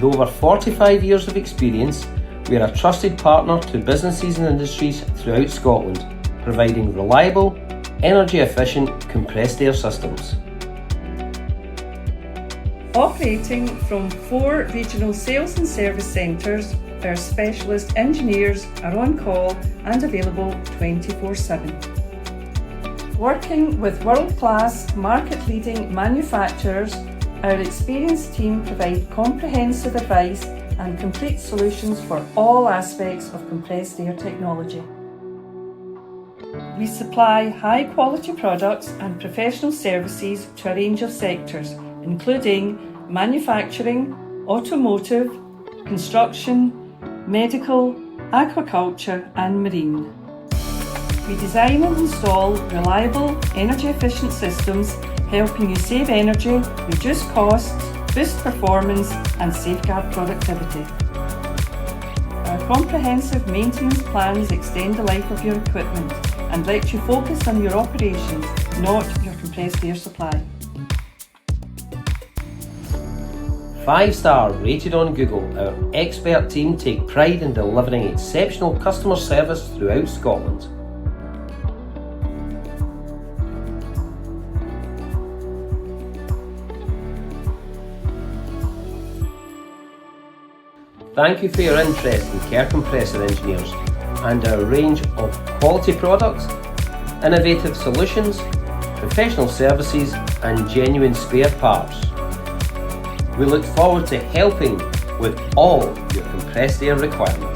With over 45 years of experience, we are a trusted partner to businesses and industries throughout Scotland, providing reliable, energy-efficient compressed air systems. Operating from 4 regional sales and service centres, our specialist engineers are on call and available 24/7. Working with world-class, market-leading manufacturers, our experienced team provide comprehensive advice and complete solutions for all aspects of compressed air technology. We supply high-quality products and professional services to a range of sectors, including manufacturing, automotive, construction, medical, aquaculture and marine. We design and install reliable, energy-efficient systems, helping you save energy, reduce costs, boost performance and safeguard productivity. Our comprehensive maintenance plans extend the life of your equipment and let you focus on your operations, not your compressed air supply. 5-star rated on Google, our expert team take pride in delivering exceptional customer service throughout Scotland. Thank you for your interest in Kerr Compressor Engineers and our range of quality products, innovative solutions, professional services and genuine spare parts. We look forward to helping with all your compressed air requirements.